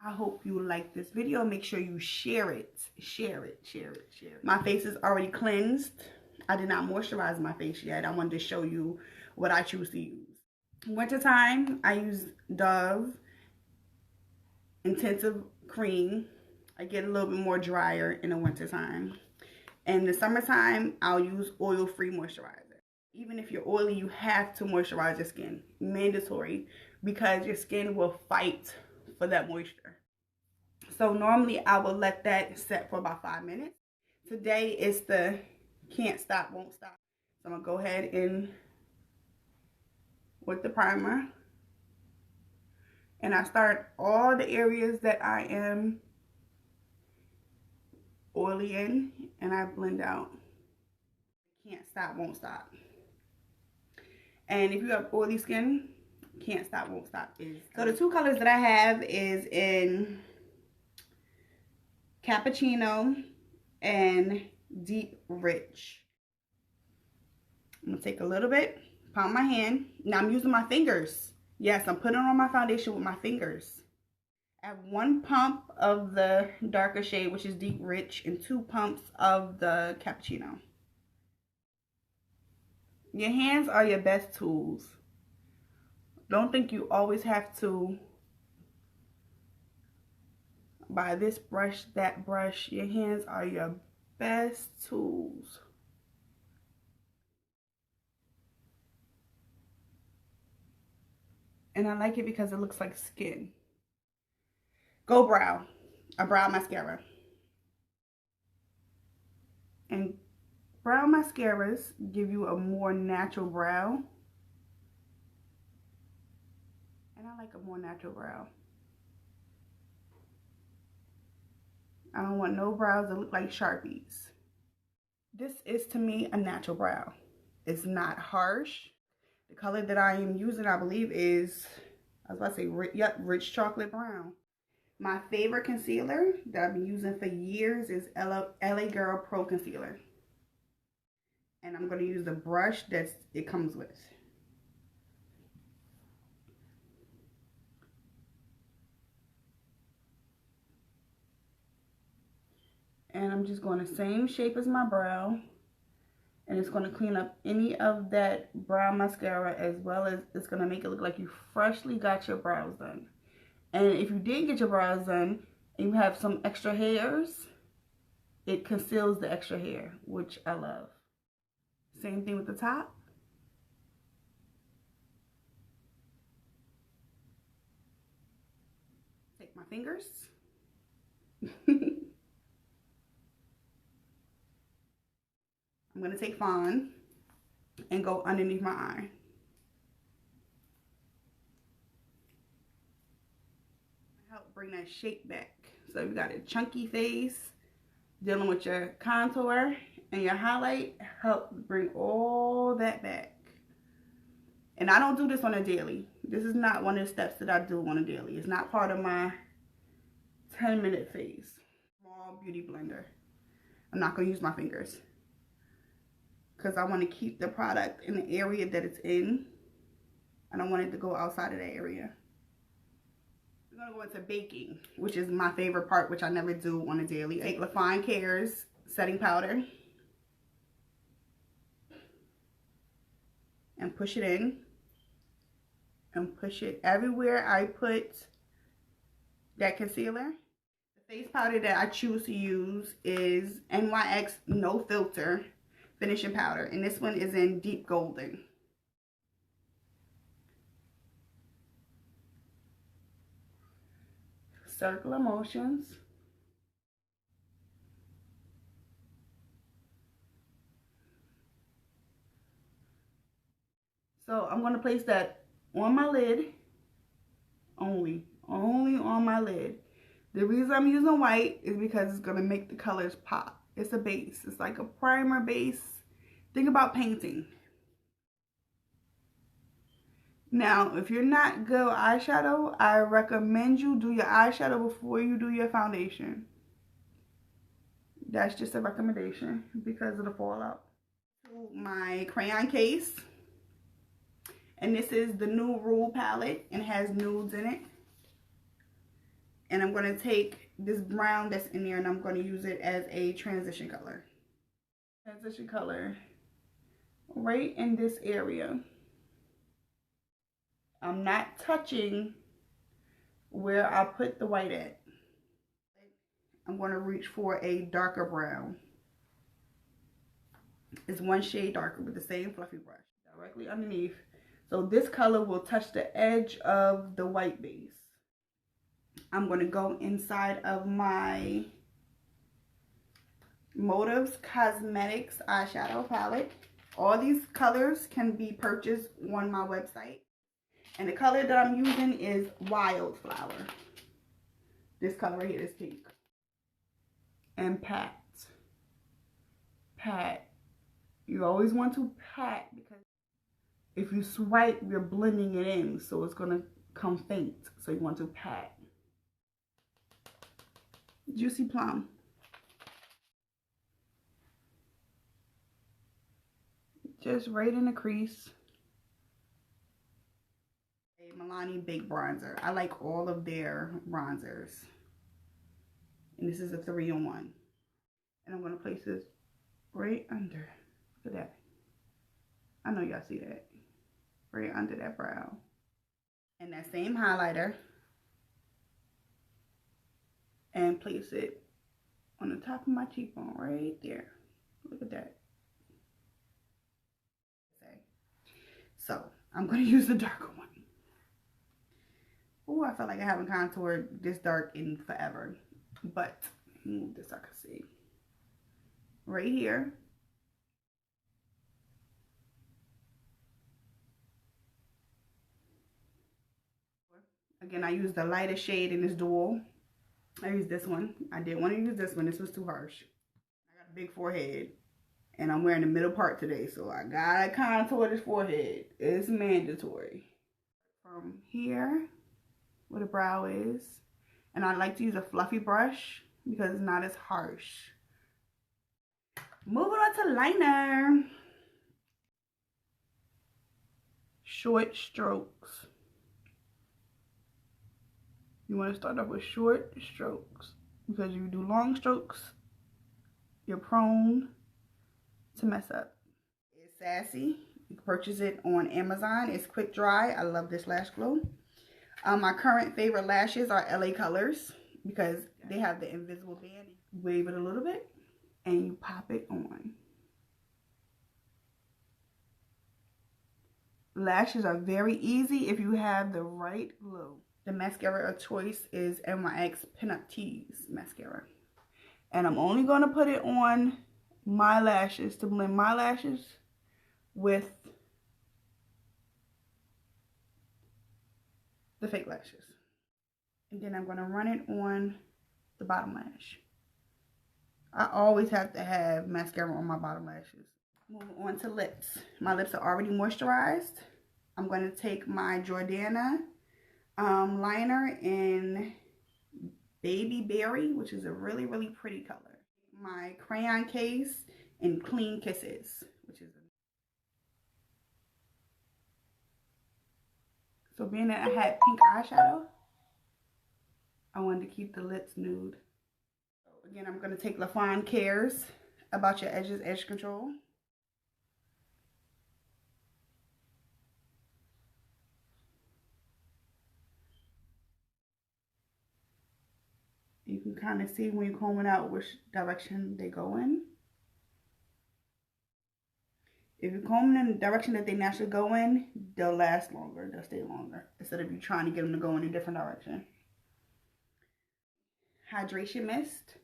I hope you like this video. Make sure you share it. Share it. My face is already cleansed. I did not moisturize my face yet. I wanted to show you what I choose to use. Wintertime, I use Dove Intensive Cream. I get a little bit more drier in the wintertime. In the summertime, I'll use oil-free moisturizer. Even if you're oily, you have to moisturize your skin. Mandatory, because your skin will fight for that moisture. So normally I will let that set for about 5 minutes. Today is the can't stop, won't stop. So I'm gonna go ahead and with the primer. And I start all the areas that I am oily in, and I blend out. Can't stop, won't stop. And if you have oily skin, can't stop, won't stop. So the 2 colors that I have is in Cappuccino and Deep Rich. I'm gonna take a little bit, palm my hand. Now I'm using my fingers. Yes, I'm putting on my foundation with my fingers. Add 1 pump of the darker shade, which is Deep Rich, and 2 pumps of the Cappuccino. Your hands are your best tools. Don't think you always have to buy this brush, that brush. Your hands are your best tools. And I like it because it looks like skin. Go Brow, a brow mascara. And brow mascaras give you a more natural brow. And I like a more natural brow. I don't want no brows that look like Sharpies. This is, to me, a natural brow. It's not harsh. The color that I am using, I believe, is, I was about to say, rich chocolate brown. My favorite concealer that I've been using for years is LA Girl Pro Concealer. And I'm going to use the brush that it comes with. And I'm just going the same shape as my brow. And it's going to clean up any of that brow mascara, as well as it's going to make it look like you freshly got your brows done. And if you did get your brows done and you have some extra hairs, it conceals the extra hair, which I love. Same thing with the top. Take my fingers. I'm going to take Fawn and go underneath my eye. Help bring that shape back. So you got a chunky face, dealing with your contour and your highlight, help bring all that back. And I don't do this on a daily. This is not one of the steps that I do on a daily. It's not part of my 10-minute phase. Small beauty blender. I'm not going to use my fingers, because I want to keep the product in the area that it's in. I don't want it to go outside of that area. We're going to go into baking, which is my favorite part, which I never do on a daily. Take Fine Cares setting powder and push it in. And push it everywhere I put that concealer. The face powder that I choose to use is NYX No Filter finishing powder, and this one is in Deep Golden. Circular motions. So I'm going to place that on my lid, only on my lid. The reason I'm using white is because it's going to make the colors pop. It's a base. It's like a primer base. Think about painting. Now, if you're not good with eyeshadow, I recommend you do your eyeshadow before you do your foundation. That's just a recommendation because of the fallout. My crayon case. And this is the New Rule palette and has nudes in it. And I'm going to take this brown that's in there and I'm going to use it as a transition color. Transition color right in this area. I'm not touching where I put the white at. I'm going to reach for a darker brown. It's one shade darker with the same fluffy brush directly underneath. So this color will touch the edge of the white base. I'm going to go inside of my Motives Cosmetics eyeshadow palette. All these colors can be purchased on my website. And the color that I'm using is Wildflower. This color right here is pink. And pat. Pat. You always want to pat because if you swipe, you're blending it in. So it's going to come faint. So you want to pat. Juicy Plum. Just right in the crease. A Miliani Big Bronzer. I like all of their bronzers. And this is a 3-in-1. And I'm going to place this right under. Look at that. I know y'all see that. Right under that brow. And that same highlighter. And place it on the top of my cheekbone right there. Look at that. So I'm going to use the darker one. Oh, I feel like I haven't contoured this dark in forever. But move this so I can see. Right here. Again, I used the lighter shade in this dual. I used this one. I didn't want to use this one. This was too harsh. I got a big forehead. And I'm wearing the middle part today. So I gotta contour this forehead. It's mandatory. From here, where the brow is. And I like to use a fluffy brush because it's not as harsh. Moving on to liner. Short strokes. You want to start off with short strokes. Because if you do long strokes, you're prone to mess up. It's Sassy. You can purchase it on Amazon. It's quick dry. I love this lash glue. My current favorite lashes are LA Colors because they have the invisible band. Wave it a little bit and you pop it on. Lashes are very easy if you have the right glue. The mascara of choice is NYX Pinup Tease mascara. And I'm only going to put it on my lashes to blend my lashes with the fake lashes. And then I'm going to run it on the bottom lash. I always have to have mascara on my bottom lashes. Moving on to lips. My lips are already moisturized. I'm going to take my Jordana liner in Baby Berry, which is a really, really pretty color. My Crayoncase in Clean Kisses, which is so being that I had pink eyeshadow, I wanted to keep the lips nude. So again, I'm going to take LaFawn Cares About Your Edges Edge Control. You can kind of see when you're combing out which direction they go in. If you're combing in the direction that they naturally go in, they'll last longer, they'll stay longer, instead of you trying to get them to go in a different direction. Hydration mist.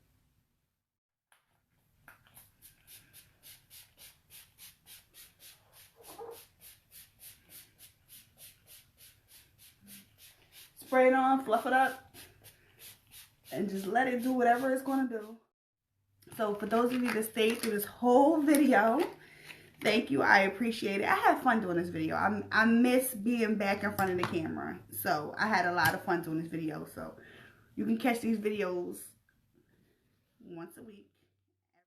Spray it on, fluff it up, and just let it do whatever it's going to do. So for those of you that stayed through this whole video, thank you. I appreciate it. I had fun doing this video. I miss being back in front of the camera. So I had a lot of fun doing this video. So you can catch these videos once a week.